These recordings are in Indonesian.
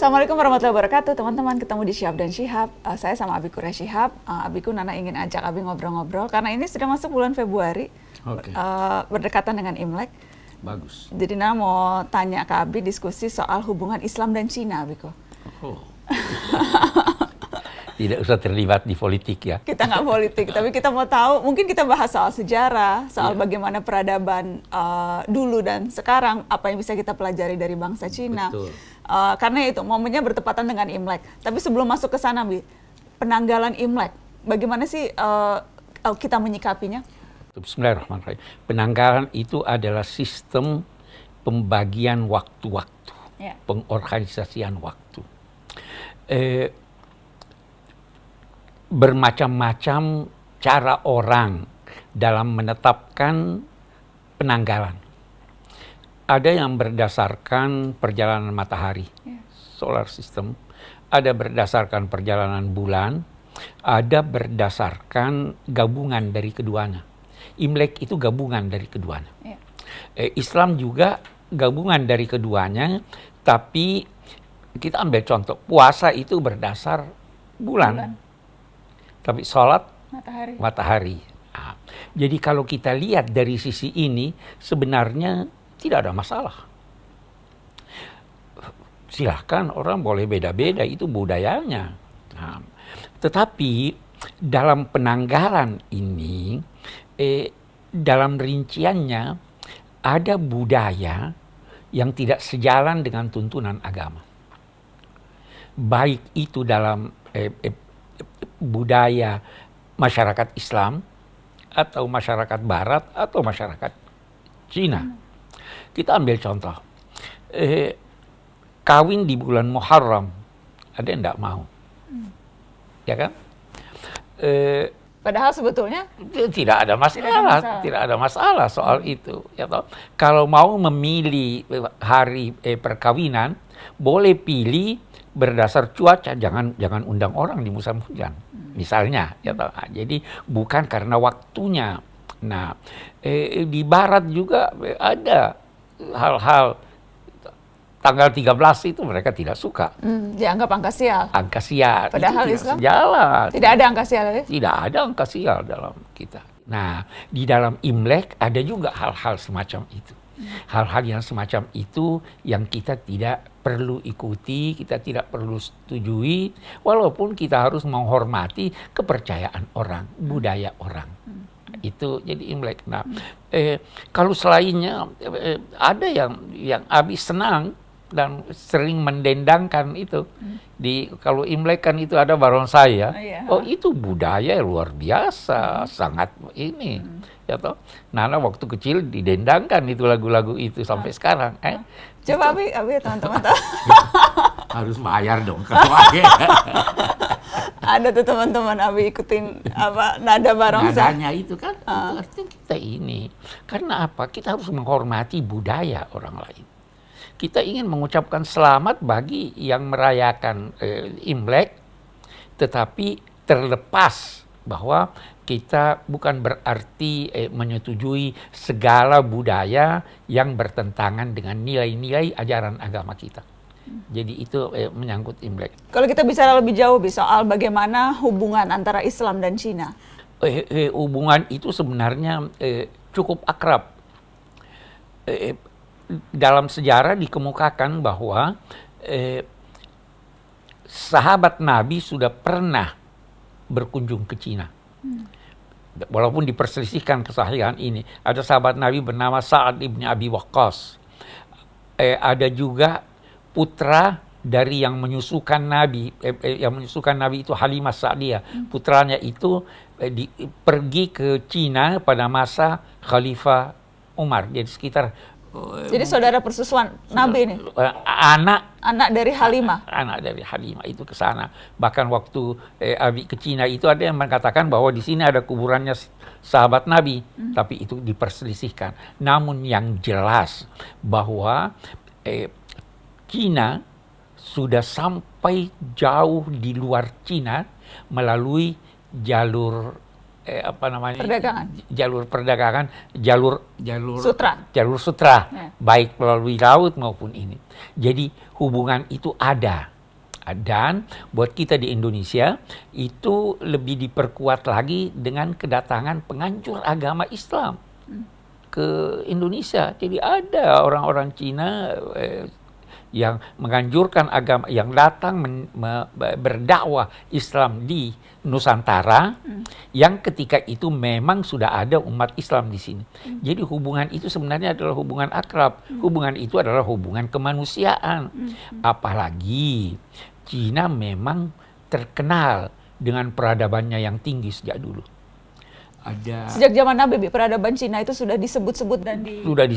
Assalamualaikum warahmatullahi wabarakatuh, teman-teman. Ketemu di Syihab dan Syihab. Saya sama Abi Kurnia Syihab. Abiku Nana ingin ajak Abi ngobrol-ngobrol karena ini sudah masuk bulan Februari. Oke. Berdekatan dengan Imlek. Bagus. Jadi Nana mau tanya ke Abi diskusi soal hubungan Islam dan Cina, Abiku. Oh. Tidak usah terlibat di politik ya. Kita nggak politik, tapi kita mau tahu, mungkin kita bahas soal sejarah, soal bagaimana peradaban dulu dan sekarang, apa yang bisa kita pelajari dari bangsa Cina. Betul. Karena itu momennya bertepatan dengan Imlek. Tapi sebelum masuk ke sana, Bi, penanggalan Imlek, bagaimana sih kita menyikapinya? Bismillahirrahmanirrahim. Penanggalan itu adalah sistem pembagian waktu-waktu, pengorganisasian waktu. Bermacam-macam cara orang dalam menetapkan penanggalan. Ada yang berdasarkan perjalanan matahari, solar system. Ada berdasarkan perjalanan bulan. Ada berdasarkan gabungan dari keduanya. Imlek itu gabungan dari keduanya. Islam juga gabungan dari keduanya, tapi kita ambil contoh, puasa itu berdasar bulan. Tapi sholat matahari. Nah, jadi kalau kita lihat dari sisi ini, sebenarnya tidak ada masalah. Silahkan orang boleh beda-beda, itu budayanya. Nah, tetapi dalam penanggalan ini, dalam rinciannya ada budaya yang tidak sejalan dengan tuntunan agama. Baik itu dalam budaya masyarakat Islam atau masyarakat Barat atau masyarakat Cina. Kita ambil contoh, kawin di bulan Muharram, ada yang tidak mau, ya kan? Padahal sebetulnya tidak ada masalah soal itu. Ya toh? Kalau mau memilih hari perkawinan, boleh pilih berdasar cuaca, jangan undang orang di musim hujan, misalnya. Ya toh? Nah, jadi bukan karena waktunya. Nah, di Barat juga ada hal-hal. Tanggal 13 itu mereka tidak suka. Dianggap angka sial. Angka sial. Padahal itu Islam sejalan. tidak ada angka sial ya? Tidak ada angka sial dalam kita. Nah, di dalam Imlek ada juga hal-hal semacam itu. Hal-hal yang semacam itu yang kita tidak perlu ikuti, kita tidak perlu setujui, walaupun kita harus menghormati kepercayaan orang, budaya orang. Itu jadi Imlek. Nah, kalau selainnya ada yang Abi senang dan sering mendendangkan itu. Kalau Imlek kan itu ada barongsai ya. Oh, itu budaya luar biasa, sangat ini. Ya toh. Nana waktu kecil didendangkan itu lagu-lagu itu sampai sekarang. Coba Abi teman-teman tahu. Harus bayar dong kalau Ada tuh teman-teman Abi ikutin nada barongsai. Nadanya itu kan, itu artinya kita ini. Karena apa? Kita harus menghormati budaya orang lain. Kita ingin mengucapkan selamat bagi yang merayakan Imlek, tetapi terlepas bahwa kita bukan berarti menyetujui segala budaya yang bertentangan dengan nilai-nilai ajaran agama kita. Jadi itu menyangkut Imlek. Kalau kita bicara lebih jauh soal bagaimana hubungan antara Islam dan Cina. Hubungan itu sebenarnya cukup akrab. Dalam sejarah dikemukakan bahwa sahabat Nabi sudah pernah berkunjung ke Cina. Walaupun diperselisihkan kesahihan ini. Ada sahabat Nabi bernama Sa'ad ibn Abi Waqqas. Ada juga putra dari yang menyusukan Nabi. Yang menyusukan Nabi itu Halimah Sa'diyah. Putranya itu pergi ke Cina pada masa Khalifah Umar. Jadi sekitar jadi saudara persusuan Nabi ini? Anak dari Halimah? Anak dari Halimah itu ke sana. Bahkan waktu Abi ke Cina itu ada yang mengatakan bahwa di sini ada kuburannya sahabat Nabi. Tapi itu diperselisihkan. Namun yang jelas bahwa Cina sudah sampai jauh di luar Cina melalui jalur Perdagangan. jalur perdagangan, jalur Sutra. jalur sutra, Ya. baik melalui laut maupun ini. Jadi hubungan itu ada. Dan buat kita di Indonesia itu lebih diperkuat lagi dengan kedatangan penganjur agama Islam ke Indonesia. Jadi ada orang-orang Cina yang menganjurkan agama, yang datang berdakwah Islam di Nusantara, yang ketika itu memang sudah ada umat Islam di sini. Jadi hubungan itu sebenarnya adalah hubungan akrab. Hubungan itu adalah hubungan kemanusiaan. Apalagi Cina memang terkenal dengan peradabannya yang tinggi sejak dulu. Sejak zaman Nabi, peradaban Cina itu sudah disebut-sebut dan sudah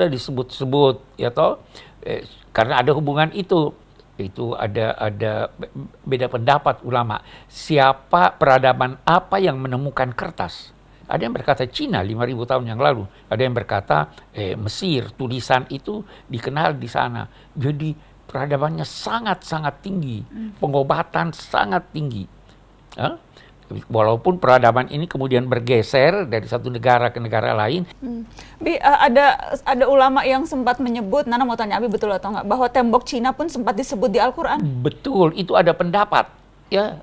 disebut-sebut, ya toh, karena ada hubungan itu ada beda pendapat ulama. Siapa peradaban apa yang menemukan kertas? Ada yang berkata Cina 5.000 tahun yang lalu, ada yang berkata Mesir, tulisan itu dikenal di sana. Jadi peradabannya sangat-sangat tinggi, pengobatan sangat tinggi. Walaupun peradaban ini kemudian bergeser dari satu negara ke negara lain. Bi, ada ulama yang sempat menyebut, Nana mau tanya Abi betul atau enggak, bahwa tembok Cina pun sempat disebut di Al-Quran. Betul, itu ada pendapat. Ya,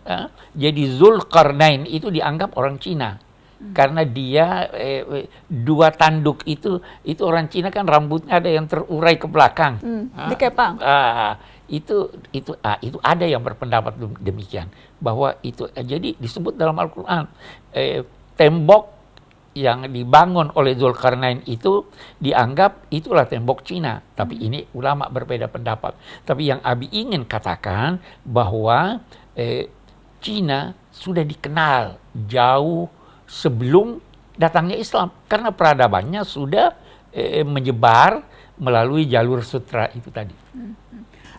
jadi Zulkarnain itu dianggap orang Cina. Karena dia dua tanduk itu orang Cina kan rambutnya ada yang terurai ke belakang. Dikepang. Itu ada yang berpendapat demikian, bahwa itu jadi disebut dalam Al-Quran. Tembok yang dibangun oleh Zulkarnain itu dianggap itulah tembok Cina. Tapi ini ulama berbeda pendapat. Tapi yang Abi ingin katakan bahwa Cina sudah dikenal jauh sebelum datangnya Islam, karena peradabannya sudah menyebar melalui jalur sutra itu tadi.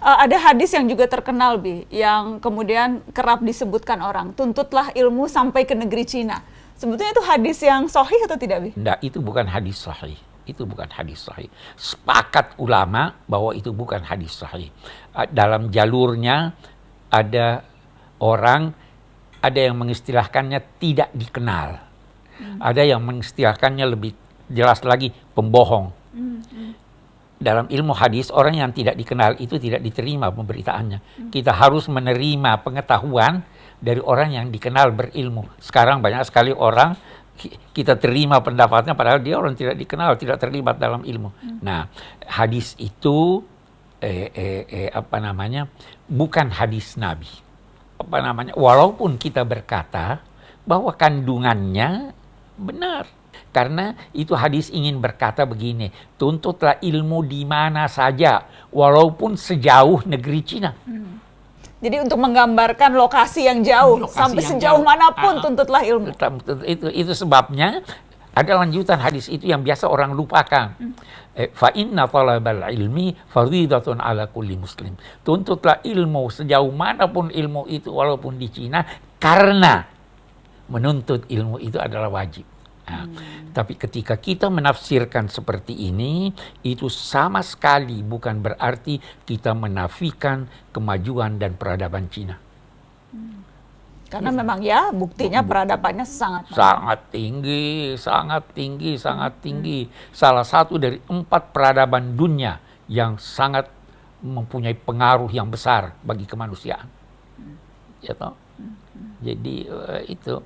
Ada hadis yang juga terkenal, Bi, yang kemudian kerap disebutkan orang, tuntutlah ilmu sampai ke negeri Cina. Sebetulnya itu hadis yang sahih atau tidak, Bi? Tidak, itu bukan hadis sahih. Itu bukan hadis sahih. Sepakat ulama bahwa itu bukan hadis sahih. Dalam jalurnya ada orang, ada yang mengistilahkannya tidak dikenal. Ada yang mengistilahkannya lebih jelas lagi, pembohong. Dalam ilmu hadis, orang yang tidak dikenal itu tidak diterima pemberitaannya. Kita harus menerima pengetahuan dari orang yang dikenal berilmu. Sekarang banyak sekali orang kita terima pendapatnya padahal dia orang tidak dikenal, tidak terlibat dalam ilmu. Nah, hadis itu bukan hadis Nabi. Walaupun kita berkata bahwa kandungannya benar, karena itu hadis ingin berkata begini, tuntutlah ilmu di mana saja walaupun sejauh negeri Cina. Jadi untuk menggambarkan lokasi yang jauh, sampai sejauh manapun tuntutlah ilmu. Itu sebabnya ada lanjutan hadis itu yang biasa orang lupakan. Fa inna talabal ilmi fardhidatun ala kulli muslim. Tuntutlah ilmu sejauh manapun ilmu itu walaupun di Cina, karena menuntut ilmu itu adalah wajib. Nah, tapi ketika kita menafsirkan seperti ini, itu sama sekali bukan berarti kita menafikan kemajuan dan peradaban Cina. Karena memang ya buktinya peradabannya sangat tinggi. Salah satu dari 4 peradaban dunia yang sangat mempunyai pengaruh yang besar bagi kemanusiaan. Ya toh? Jadi itu.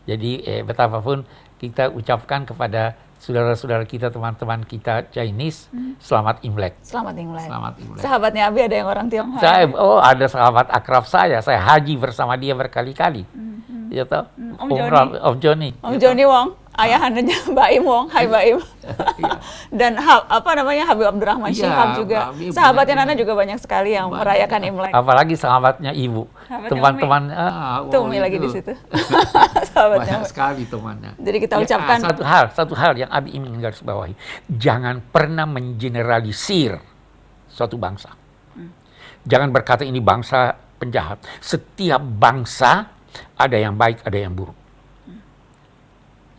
Jadi betapapun kita ucapkan kepada saudara-saudara kita, teman-teman kita Chinese, selamat Imlek. Selamat Imlek. Selamat Imlek. Sahabatnya Abi ada yang orang Tionghoa? Ada sahabat akrab saya haji bersama dia berkali-kali. Ya toh? Om Joni. Om Joni Wong, ayahandanya Baim Wong. Hai Baim. Dan Habib Abdurrahman Syihab juga. Sahabatnya Nana juga banyak sekali yang merayakan Imlek. Apalagi sahabatnya Ibu. Teman-teman Umi lagi di situ. Sahabatnya banyak sekali temannya. Jadi kita ucapkan satu hal yang Abi ingin garis bawahi. Jangan pernah mengeneralisir suatu bangsa. Jangan berkata ini bangsa penjahat. Setiap bangsa ada yang baik, ada yang buruk.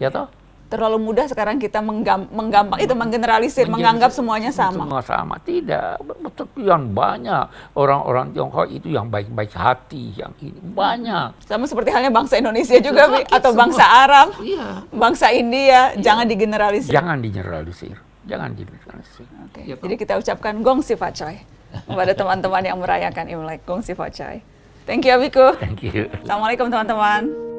Ya toh? Terlalu mudah sekarang kita menggampang itu menggeneralisir, menganggap semuanya sama. Semua sama. Tidak. Sekian banyak orang-orang Tionghoa itu yang baik-baik hati, yang ini banyak. Sama seperti halnya bangsa Indonesia juga, Bi, Sakit atau semua. bangsa Arab, Iya. bangsa India, jangan digeneralisir. Jangan digeneralisir. Jangan digeneralisir. Oke, Ya, jadi kita ucapkan Gong Si Fa Chai kepada teman-teman yang merayakan Imlek. Gong Si Fa Chai. Thank you, Abiku. Thank you. Assalamualaikum teman-teman.